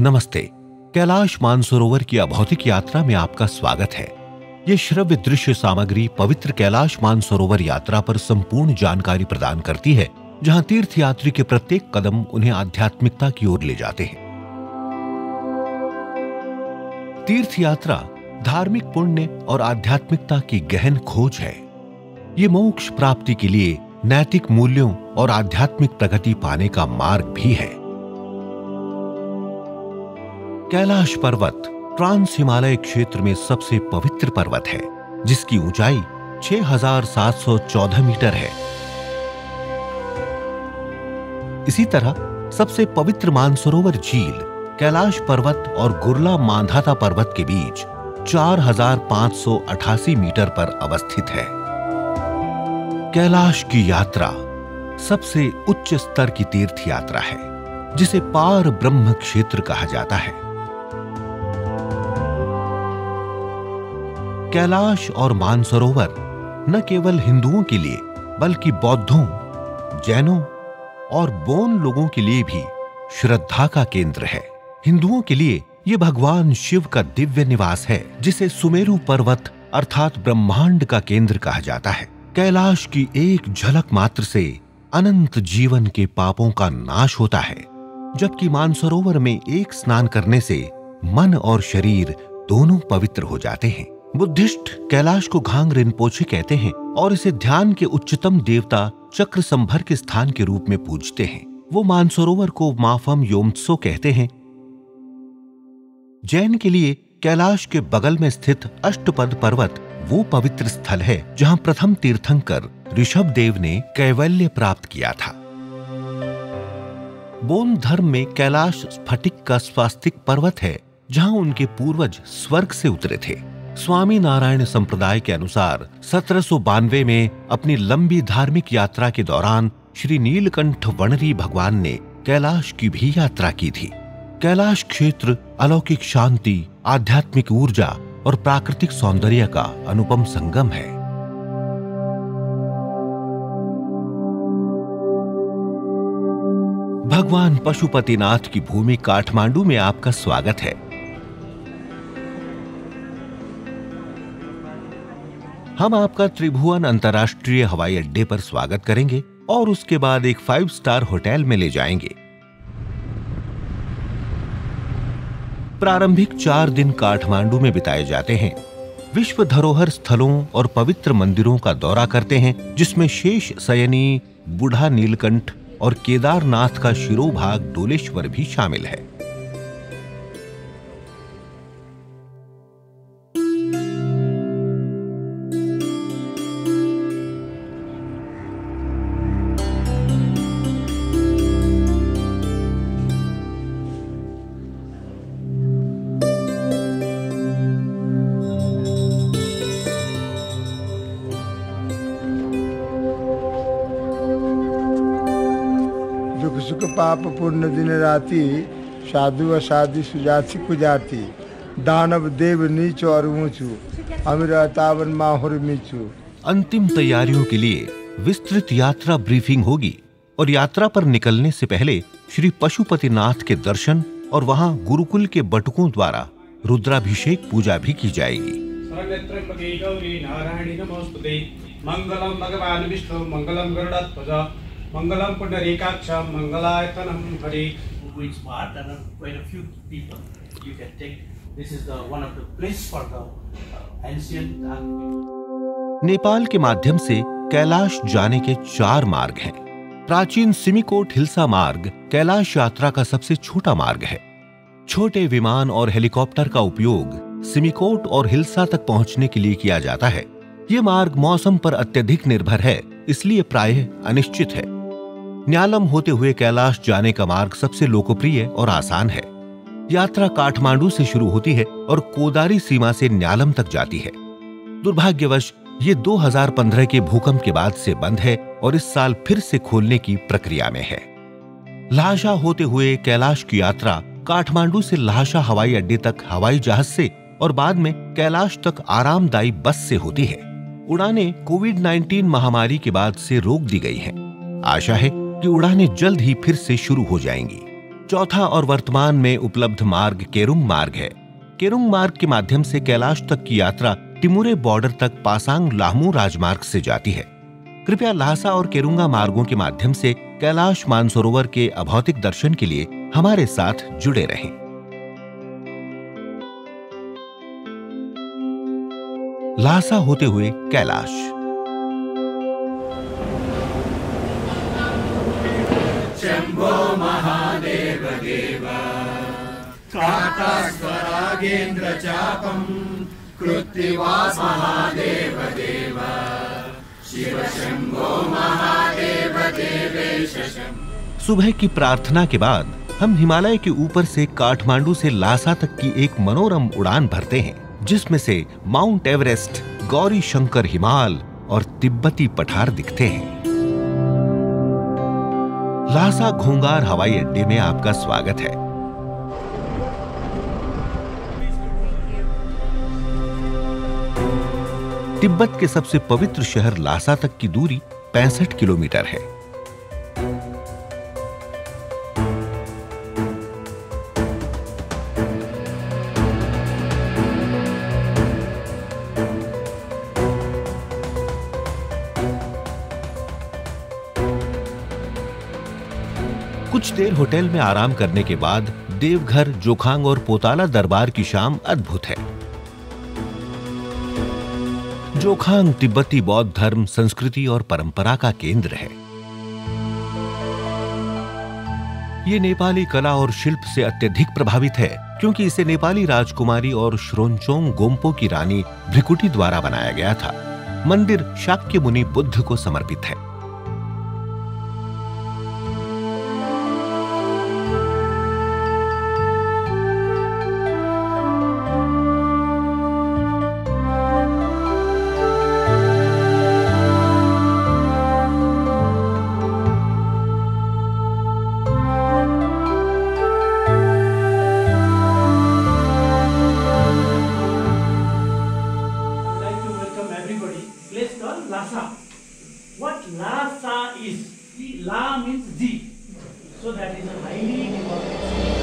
नमस्ते। कैलाश मानसरोवर की अभौतिक यात्रा में आपका स्वागत है। ये श्रव्य दृश्य सामग्री पवित्र कैलाश मानसरोवर यात्रा पर संपूर्ण जानकारी प्रदान करती है, जहां तीर्थयात्री के प्रत्येक कदम उन्हें आध्यात्मिकता की ओर ले जाते हैं। तीर्थ यात्रा धार्मिक पुण्य और आध्यात्मिकता की गहन खोज है। ये मोक्ष प्राप्ति के लिए नैतिक मूल्यों और आध्यात्मिक प्रगति पाने का मार्ग भी है। कैलाश पर्वत ट्रांस हिमालय क्षेत्र में सबसे पवित्र पर्वत है, जिसकी ऊंचाई 6,714 मीटर है। इसी तरह सबसे पवित्र मानसरोवर झील कैलाश पर्वत और गुरला मांधाता पर्वत के बीच 4,588 मीटर पर अवस्थित है। कैलाश की यात्रा सबसे उच्च स्तर की तीर्थ यात्रा है, जिसे पार ब्रह्म क्षेत्र कहा जाता है। कैलाश और मानसरोवर न केवल हिंदुओं के लिए बल्कि बौद्धों, जैनों और बोन लोगों के लिए भी श्रद्धा का केंद्र है। हिंदुओं के लिए यह भगवान शिव का दिव्य निवास है, जिसे सुमेरु पर्वत अर्थात ब्रह्मांड का केंद्र कहा जाता है। कैलाश की एक झलक मात्र से अनंत जीवन के पापों का नाश होता है, जबकि मानसरोवर में एक स्नान करने से मन और शरीर दोनों पवित्र हो जाते हैं। बुद्धिस्ट कैलाश को घांग रिनपोछे कहते हैं और इसे ध्यान के उच्चतम देवता चक्र संभर के स्थान के रूप में पूजते हैं। वो मानसरोवर को माफम योमत्सो कहते हैं। जैन के लिए कैलाश के बगल में स्थित अष्टपद पर्वत वो पवित्र स्थल है जहां प्रथम तीर्थंकर ऋषभदेव ने कैवल्य प्राप्त किया था। बोन धर्म में कैलाश स्फटिक का स्वास्तिक पर्वत है, जहां उनके पूर्वज स्वर्ग से उतरे थे। स्वामी नारायण संप्रदाय के अनुसार 1792 में अपनी लंबी धार्मिक यात्रा के दौरान श्री नीलकंठ वणरी भगवान ने कैलाश की भी यात्रा की थी। कैलाश क्षेत्र अलौकिक शांति, आध्यात्मिक ऊर्जा और प्राकृतिक सौंदर्य का अनुपम संगम है। भगवान पशुपतिनाथ की भूमि काठमांडू में आपका स्वागत है। हम आपका त्रिभुवन अंतर्राष्ट्रीय हवाई अड्डे पर स्वागत करेंगे और उसके बाद एक 5 स्टार होटल में ले जाएंगे। प्रारंभिक 4 दिन काठमांडू में बिताए जाते हैं। विश्व धरोहर स्थलों और पवित्र मंदिरों का दौरा करते हैं, जिसमें शेष शयनी, बूढ़ा नीलकंठ और केदारनाथ का शिरोभाग डोलेश्वर भी शामिल है। सुख पाप पुण्य दिन राति, साधु असाधु सुजाति कुजाति, दानव देव नीचो और ऊंचू, अमीर तावन माहुर मीचू। अंतिम तैयारियों के लिए विस्तृत यात्रा ब्रीफिंग होगी और यात्रा पर निकलने से पहले श्री पशुपतिनाथ के दर्शन और वहां गुरुकुल के बटुकों द्वारा रुद्राभिषेक पूजा भी की जाएगी। मंगलम भगवान विष्णु मंगलम गरुड़ध्वज मंगलम पुंडरीकाक्ष मंगलायतनम Hari. Which part and quite a few people you can take. This is the one of the place for the ancient. Nepal के माध्यम से कैलाश जाने के 4 मार्ग हैं। प्राचीन सिमिकोट हिल्सा मार्ग कैलाश यात्रा का सबसे छोटा मार्ग है। छोटे विमान और हेलीकॉप्टर का उपयोग सिमिकोट और हिल्सा तक पहुंचने के लिए किया जाता है। ये मार्ग मौसम पर अत्यधिक निर्भर है, इसलिए प्रायः अनिश्चित है। न्यालम होते हुए कैलाश जाने का मार्ग सबसे लोकप्रिय और आसान है। यात्रा काठमांडू से शुरू होती है और कोदारी सीमा से न्यालम तक जाती है। दुर्भाग्यवश ये 2015 के भूकंप के बाद से बंद है और इस साल फिर से खोलने की प्रक्रिया में है। ल्हासा होते हुए कैलाश की यात्रा काठमांडू से ल्हासा हवाई अड्डे तक हवाई जहाज से और बाद में कैलाश तक आरामदायी बस से होती है। उड़ानें कोविड-19 महामारी के बाद से रोक दी गई हैं। आशा है कि उड़ानें जल्द ही फिर से शुरू हो जाएंगी। चौथा और वर्तमान में उपलब्ध मार्ग केरुंग मार्ग है। केरुंग मार्ग के माध्यम से कैलाश तक की यात्रा टिमुरे बॉर्डर तक पासांग लाहमू राजमार्ग से जाती है। कृपया ल्हासा और केरुंगा मार्गों के माध्यम से कैलाश मानसरोवर के अभौतिक दर्शन के लिए हमारे साथ जुड़े रहें। ल्हासा होते हुए कैलाश। शंभो महादेव देव काकास्वरागेन्द्र चापम कृत्तिवास महादेव देव शिव शंभो महादेव देवेश। सुबह की प्रार्थना के बाद हम हिमालय के ऊपर से काठमांडू से ल्हासा तक की एक मनोरम उड़ान भरते हैं, जिसमें से माउंट एवरेस्ट, गौरी शंकर हिमाल और तिब्बती पठार दिखते हैं। ल्हासा घोंगार हवाई अड्डे में आपका स्वागत है। तिब्बत के सबसे पवित्र शहर ल्हासा तक की दूरी 65 किलोमीटर है। कुछ देर होटल में आराम करने के बाद देवघर, जोखांग और पोताला दरबार की शाम अद्भुत है। जोखांग तिब्बती बौद्ध धर्म, संस्कृति और परंपरा का केंद्र है। ये नेपाली कला और शिल्प से अत्यधिक प्रभावित है, क्योंकि इसे नेपाली राजकुमारी और श्रोनचोंग गोम्पो की रानी भ्रिकुटी द्वारा बनाया गया था। मंदिर शाक्य मुनि बुद्ध को समर्पित है। What Lhasa is? La means deep, so that is a highly important city.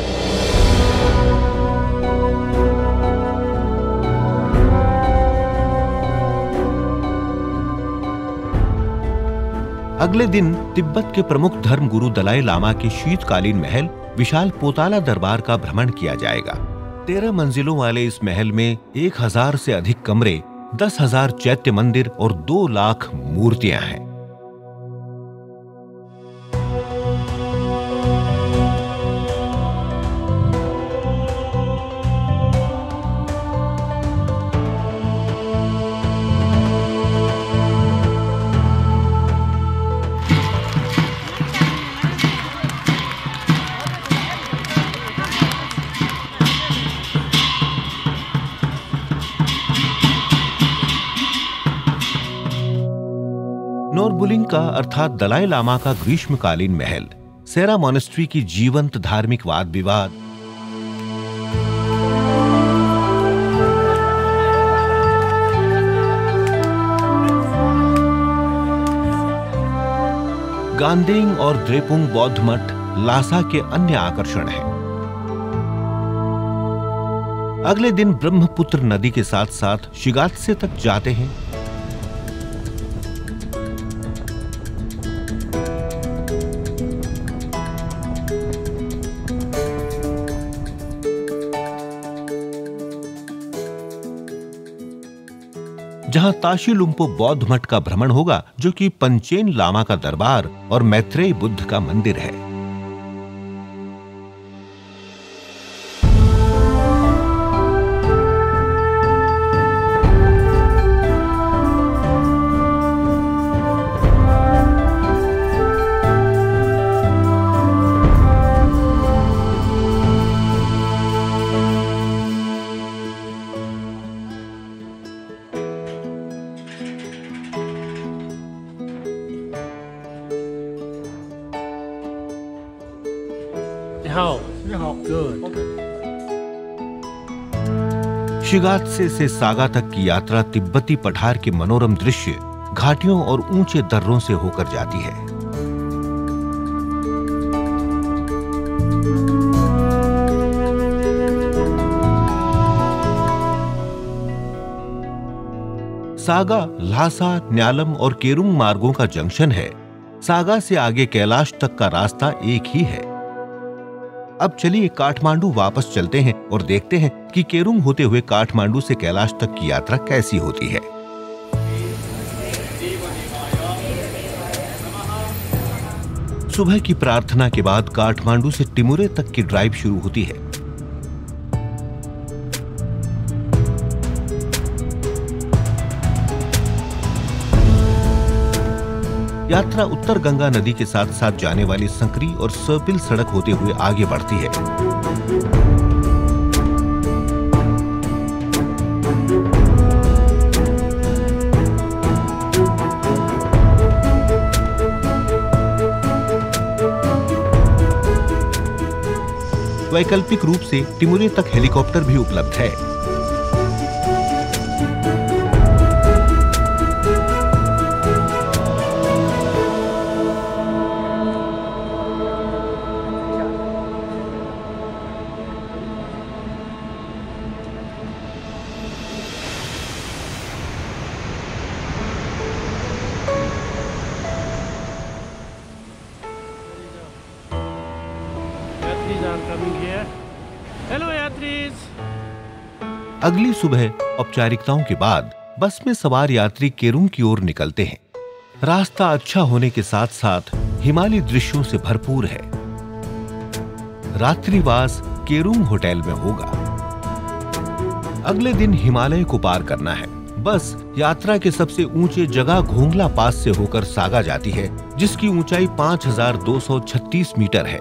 अगले दिन तिब्बत के प्रमुख धर्म गुरु दलाई लामा के शीतकालीन महल विशाल पोताला दरबार का भ्रमण किया जाएगा। 13 मंजिलों वाले इस महल में 1000 से अधिक कमरे, 10,000 चैत्य मंदिर और 2 लाख मूर्तियां हैं। नोरबुलिंका अर्थात दलाई लामा का ग्रीष्मकालीन महल, सेरा मॉनेस्ट्री की जीवंत धार्मिक वाद विवाद, गांदेंग और द्रेपुंग बौद्ध मठ ल्हासा के अन्य आकर्षण हैं। अगले दिन ब्रह्मपुत्र नदी के साथ साथ शिगात्से तक जाते हैं। जहां ताशी लुम्पो बौद्ध मठ का भ्रमण होगा, जो कि पंचेन लामा का दरबार और मैत्रेय बुद्ध का मंदिर है। शिगात्से से सागा तक की यात्रा तिब्बती पठार के मनोरम दृश्य, घाटियों और ऊंचे दर्रों से होकर जाती है। सागा, ल्हासा, न्यालम और केरुंग मार्गों का जंक्शन है। सागा से आगे कैलाश तक का रास्ता एक ही है। अब चलिए काठमांडू वापस चलते हैं और देखते हैं कि केरुंग होते हुए काठमांडू से कैलाश तक की यात्रा कैसी होती है। सुबह की प्रार्थना के बाद काठमांडू से टिमुरे तक की ड्राइव शुरू होती है। यात्रा उत्तर गंगा नदी के साथ साथ जाने वाली संकरी और सर्पिल सड़क होते हुए आगे बढ़ती है। वैकल्पिक रूप से टिमुरे तक हेलीकॉप्टर भी उपलब्ध है। अगली सुबह औपचारिकताओं के बाद बस में सवार यात्री केरुंग की ओर निकलते हैं। रास्ता अच्छा होने के साथ साथ हिमालयी दृश्यों से भरपूर है। रात्रिवास केरुंग होटल में होगा। अगले दिन हिमालय को पार करना है। बस यात्रा के सबसे ऊंचे जगह घोंगला पास से होकर सागा जाती है, जिसकी ऊंचाई 5236 मीटर है।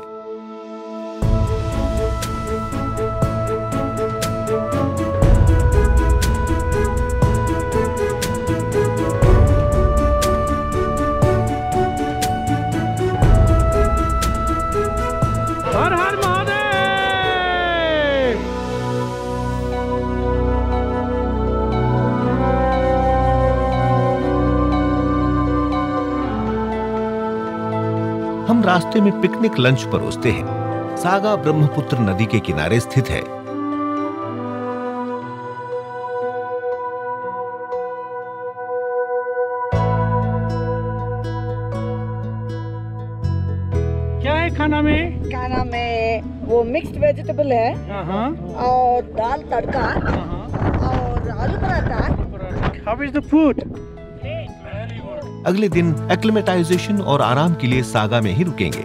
हम रास्ते में पिकनिक लंच परोसते हैं। सागा ब्रह्मपुत्र नदी के किनारे स्थित है। क्या है खाना में? खाना में वो मिक्स्ड वेजिटेबल है और दाल तड़का और आलू paratha. How is the food? अगले दिन एक्लिमेटाइजेशन और आराम के लिए सागा में ही रुकेंगे।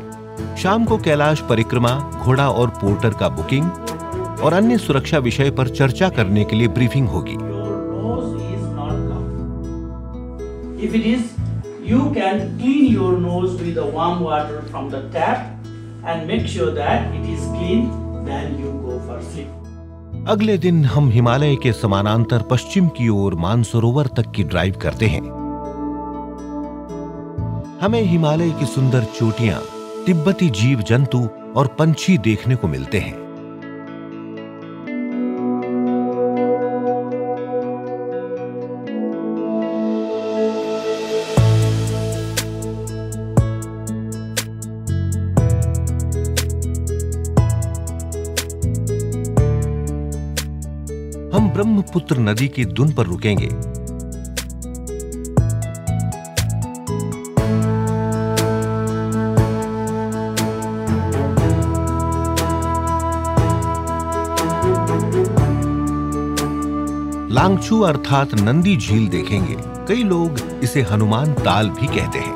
शाम को कैलाश परिक्रमा, घोड़ा और पोर्टर का बुकिंग और अन्य सुरक्षा विषय पर चर्चा करने के लिए ब्रीफिंग होगी। If it is, you can clean your nose with the warm water from the tap and make sure that it is clean, then you go for sleep. अगले दिन हम हिमालय के समानांतर पश्चिम की ओर मानसरोवर तक की ड्राइव करते हैं। हमें हिमालय की सुंदर चोटियां, तिब्बती जीव जंतु और पंछी देखने को मिलते हैं। हम ब्रह्मपुत्र नदी की धुन पर रुकेंगे। लांगचू अर्थात नंदी झील देखेंगे। कई लोग इसे हनुमान ताल भी कहते हैं।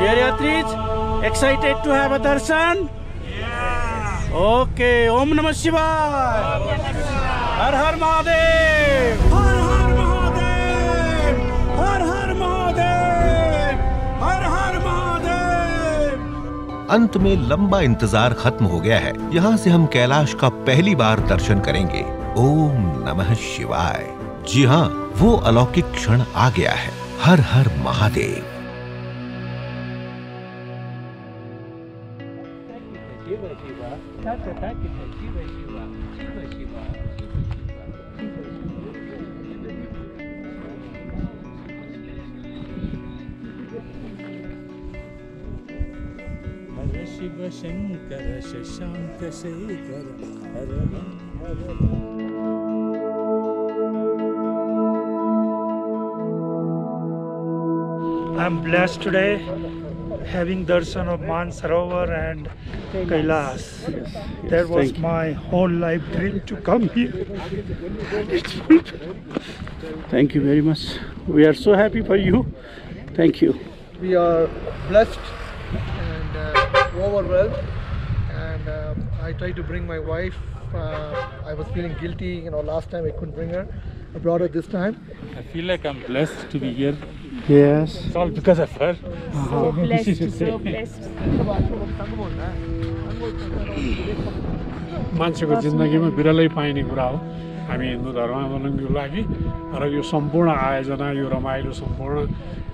Dear yatris, excited to have a darshan? Okay, Om Namah Shivaya. Har Har Mahadev. Har Har Mahadev. Har Har Mahadev. Har Har Mahadev. अंत में लंबा इंतजार खत्म हो गया है। यहाँ से हम कैलाश का पहली बार दर्शन करेंगे। ओम नमः शिवाय। जी हाँ, वो अलौकिक क्षण आ गया है। हर हर महादेव। शिव शंकर शशांक शेखर हर हर हर। I'm blessed today having darshan of Mansarovar and Kailash. That was my whole life dream to come here. Thank you very much. We are so happy for you. Thank you. We are blessed and overwhelmed, and I tried to bring my wife. I was feeling guilty, last time I couldn't bring her. I brought her this time. I feel like I'm blessed to be here. Yes. It's all because of her. So blessed, so blessed. मान्छेको जिन्दगीमा बिरलै पाइने कुरा हो हामी हिन्दू धर्मावलम्बीको लागि र यो सम्पूर्ण आयोजना यो रमाइलो सम्पूर्ण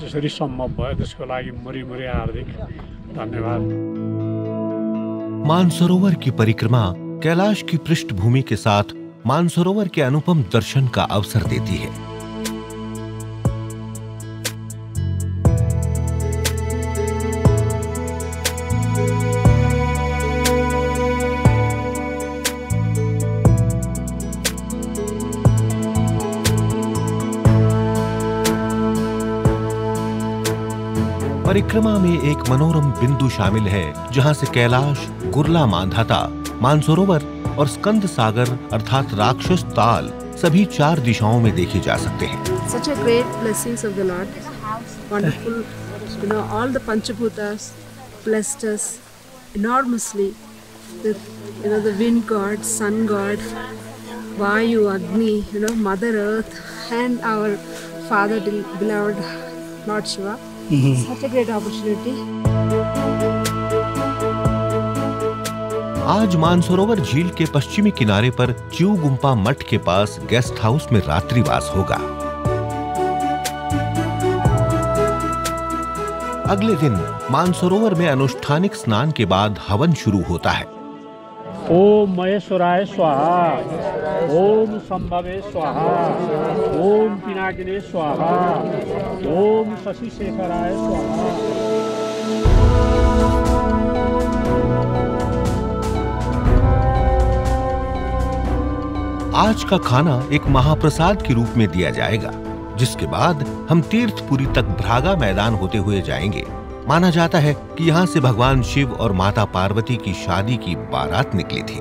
जसरी सम्भव भयो त्यसको लागि मरी हार्दिक धन्यवाद। मानसरोवर की परिक्रमा कैलाश की पृष्ठभूमि के साथ मानसरोवर के अनुपम दर्शन का अवसर देती है। परिक्रमा में एक मनोरम बिंदु शामिल है जहां से कैलाश, गुरला मांधाता, मानसरोवर और स्कंद सागर अर्थात राक्षस ताल सभी 4 दिशाओं में देखे जा सकते हैं। Such a great blessings of the Lord. Wonderful, all the Panchabhutas blessed us enormously. The wind god, sun god, Vayu, Agni, Mother Earth, and our Father beloved Lord Shiva. Such a great opportunity. आज मानसरोवर झील के पश्चिमी किनारे पर चिऊ गुम्पा मठ के पास guest house में रात्रिवास होगा। अगले दिन मानसरोवर में अनुष्ठानिक स्नान के बाद हवन शुरू होता है। ओम महेश्वराय स्वाहा, ओम संभवे स्वाहा, ओम पिनाकिने स्वाहा, ओम शशिशेखराय स्वाहा। आज का खाना एक महाप्रसाद के रूप में दिया जाएगा, जिसके बाद हम तीर्थपुरी तक भ्रागा मैदान होते हुए जाएंगे। माना जाता है कि यहाँ से भगवान शिव और माता पार्वती की शादी की बारात निकली थी।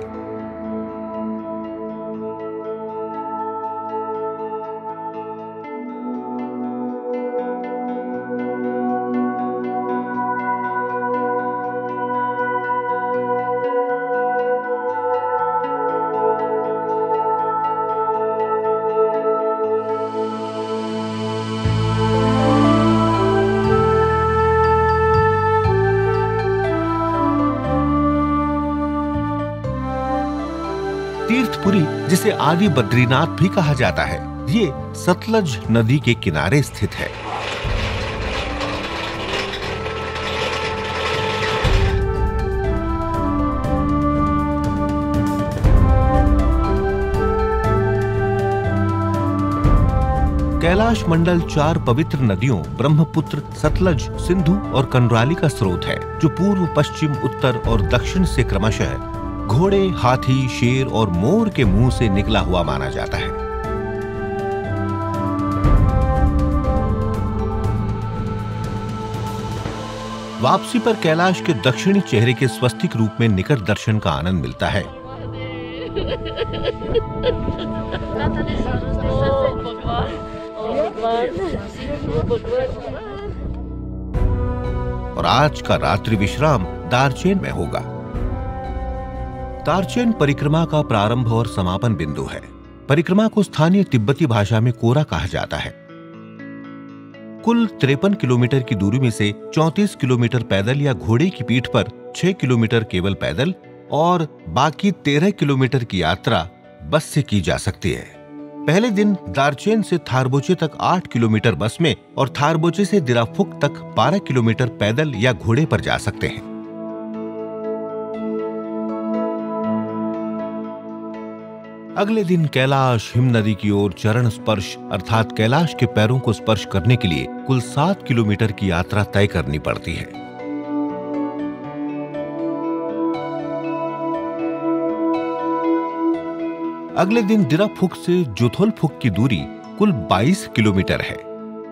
तीर्थपुरी, जिसे आदि बद्रीनाथ भी कहा जाता है, ये सतलज नदी के किनारे स्थित है। कैलाश मंडल 4 पवित्र नदियों ब्रह्मपुत्र, सतलज, सिंधु और कंडराली का स्रोत है, जो पूर्व, पश्चिम, उत्तर और दक्षिण से क्रमशः घोड़े, हाथी, शेर और मोर के मुंह से निकला हुआ माना जाता है। वापसी पर कैलाश के दक्षिणी चेहरे के स्वस्तिक रूप में निकट दर्शन का आनंद मिलता है। और आज का रात्रि विश्राम दारचेन में होगा। दारचेन परिक्रमा का प्रारंभ और समापन बिंदु है। परिक्रमा को स्थानीय तिब्बती भाषा में कोरा कहा जाता है। कुल 53 किलोमीटर की दूरी में से 34 किलोमीटर पैदल या घोड़े की पीठ पर 6 किलोमीटर केवल पैदल और बाकी 13 किलोमीटर की यात्रा बस से की जा सकती है। पहले दिन दारचेन से थारबोचे तक 8 किलोमीटर बस में और थारबोचे से दिराफुक तक 12 किलोमीटर पैदल या घोड़े पर जा सकते हैं। अगले दिन कैलाश हिमनदी की ओर चरण स्पर्श अर्थात कैलाश के पैरों को स्पर्श करने के लिए कुल 7 किलोमीटर की यात्रा तय करनी पड़ती है। अगले दिन दिराफुक से जुथोलफुक की दूरी कुल 22 किलोमीटर है।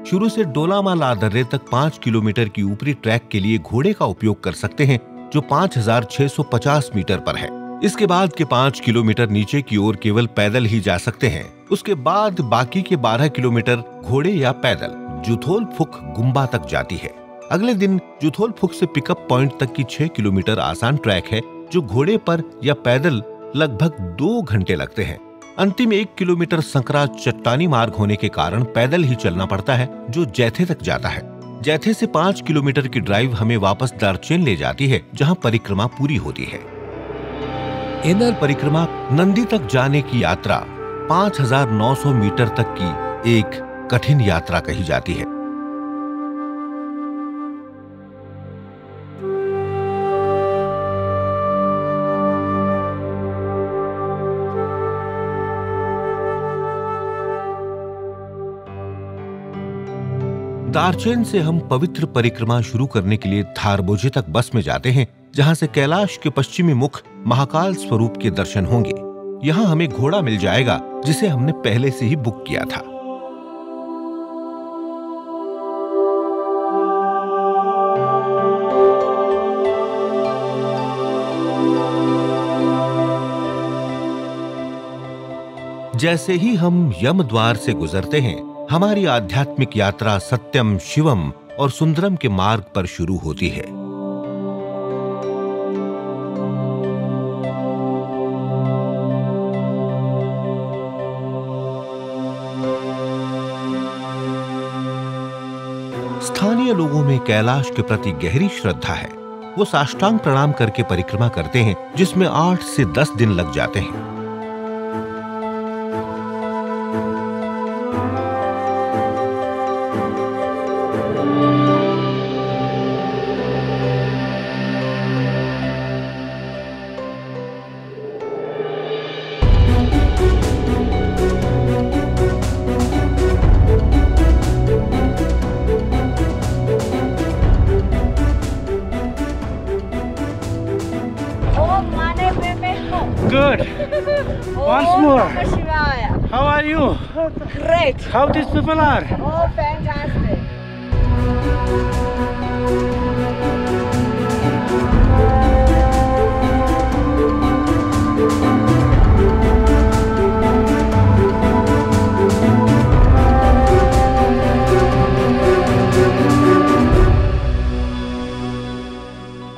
शुरू से डोलामा लादर्रे तक 5 किलोमीटर की ऊपरी ट्रैक के लिए घोड़े का उपयोग कर सकते हैं, जो 5650 मीटर पर है। इसके बाद के 5 किलोमीटर नीचे की ओर केवल पैदल ही जा सकते हैं। उसके बाद बाकी के 12 किलोमीटर घोड़े या पैदल जुथोलफुक गुम्बा तक जाती है। अगले दिन जुथोलफुक से पिकअप पॉइंट तक की 6 किलोमीटर आसान ट्रैक है, जो घोड़े पर या पैदल लगभग 2 घंटे लगते हैं। अंतिम 1 किलोमीटर संकरा चट्टानी मार्ग होने के कारण पैदल ही चलना पड़ता है, जो जैथे तक जाता है। जैथे से 5 किलोमीटर की ड्राइव हमें वापस दार्चेन ले जाती है, जहां परिक्रमा पूरी होती है। इनर परिक्रमा नंदी तक जाने की यात्रा 5900 मीटर तक की एक कठिन यात्रा कही जाती है। दार्चेन से हम पवित्र परिक्रमा शुरू करने के लिए थारबोजे तक बस में जाते हैं, जहां से कैलाश के पश्चिमी मुख महाकाल स्वरूप के दर्शन होंगे। यहां हमें घोड़ा मिल जाएगा, जिसे हमने पहले से ही बुक किया था। जैसे ही हम यम द्वार से गुजरते हैं, हमारी आध्यात्मिक यात्रा सत्यम, शिवम और सुंदरम के मार्ग पर शुरू होती है। स्थानीय लोगों में कैलाश के प्रति गहरी श्रद्धा है। वो साष्टांग प्रणाम करके परिक्रमा करते हैं, जिसमें 8 से 10 दिन लग जाते हैं। Good. Once more. Shivaya. How are you? Great. How these people are? Oh, fantastic.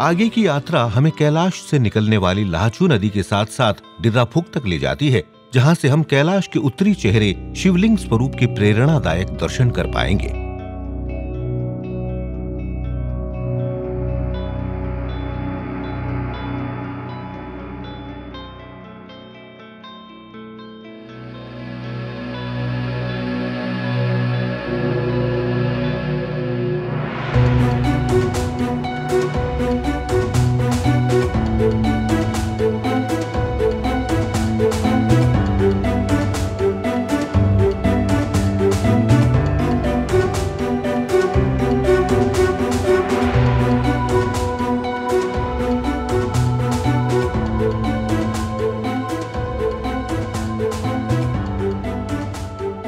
आगे की यात्रा हमें कैलाश से निकलने वाली लाचू नदी के साथ साथ दिराफुक तक ले जाती है, जहां से हम कैलाश के उत्तरी चेहरे शिवलिंग स्वरूप के प्रेरणादायक दर्शन कर पाएंगे।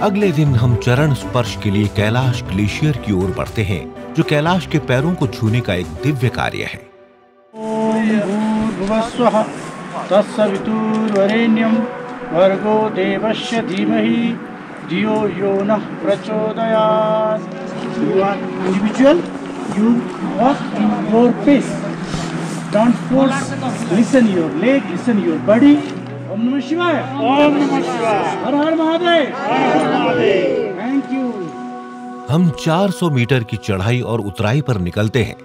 अगले दिन हम चरण स्पर्श के लिए कैलाश ग्लेशियर की ओर बढ़ते हैं, जो कैलाश के पैरों को छूने का एक दिव्य कार्य है। ओम भूर्भुवस्वः तत्सवितुर्वरेण्यं भर्गो देवस्य धीमहि धियो यो नः प्रचोदयात्। You are individual. You walk in your pace. Don't force. Listen your leg. Listen your body. ओम नमः शिवाय। ओम नमः शिवाय। हर हर महादेव। हर हर महादेव। Thank you. हम 400 मीटर की चढ़ाई और उतराई पर निकलते हैं।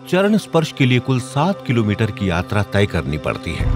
चरण स्पर्श के लिए कुल 7 किलोमीटर की यात्रा तय करनी पड़ती है।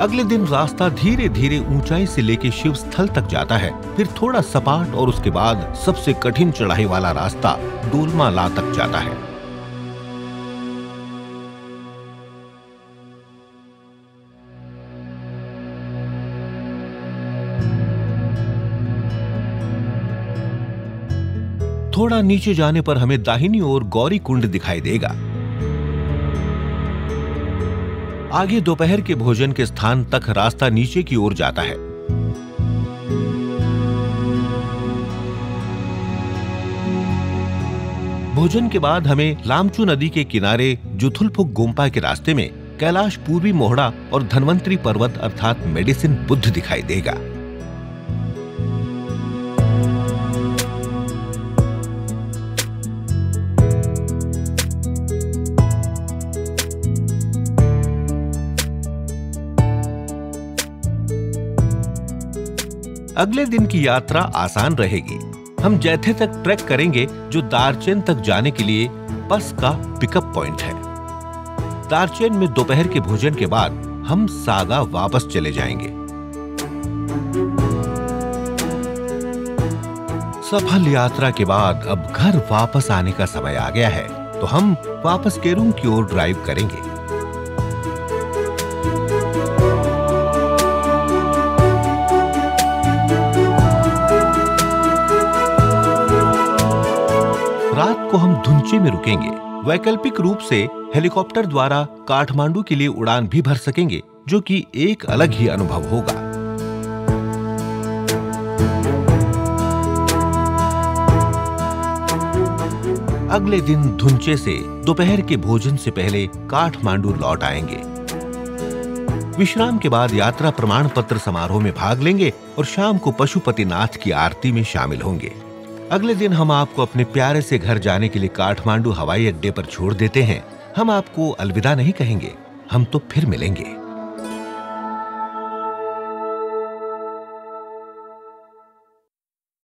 अगले दिन रास्ता धीरे धीरे ऊंचाई से लेके शिव स्थल तक जाता है, फिर थोड़ा सपाट और उसके बाद सबसे कठिन चढ़ाई वाला रास्ता डोलमाला तक जाता है। थोड़ा नीचे जाने पर हमें दाहिनी ओर गौरी कुंड दिखाई देगा। आगे दोपहर के भोजन के स्थान तक रास्ता नीचे की ओर जाता है। भोजन के बाद हमें लामचू नदी के किनारे जुथुलफुक गुम्पा के रास्ते में कैलाश पूर्वी मोहड़ा और धन्वंतरी पर्वत अर्थात मेडिसिन बुद्ध दिखाई देगा। अगले दिन की यात्रा आसान रहेगी। हम जैथे तक ट्रैक करेंगे, जो दारचेन तक जाने के लिए बस का पिकअप पॉइंट है। दारचेन में दोपहर के भोजन के बाद हम सागा वापस चले जाएंगे। सफल यात्रा के बाद अब घर वापस आने का समय आ गया है, तो हम वापस केरुंग की ओर ड्राइव करेंगे। रात को हम धुंचे में रुकेंगे। वैकल्पिक रूप से हेलीकॉप्टर द्वारा काठमांडू के लिए उड़ान भी भर सकेंगे, जो कि एक अलग ही अनुभव होगा। अगले दिन धुंचे से दोपहर के भोजन से पहले काठमांडू लौट आएंगे। विश्राम के बाद यात्रा प्रमाण पत्र समारोह में भाग लेंगे और शाम को पशुपतिनाथ की आरती में शामिल होंगे। अगले दिन हम आपको अपने प्यारे से घर जाने के लिए काठमांडू हवाई अड्डे पर छोड़ देते हैं। हम आपको अलविदा नहीं कहेंगे, हम तो फिर मिलेंगे।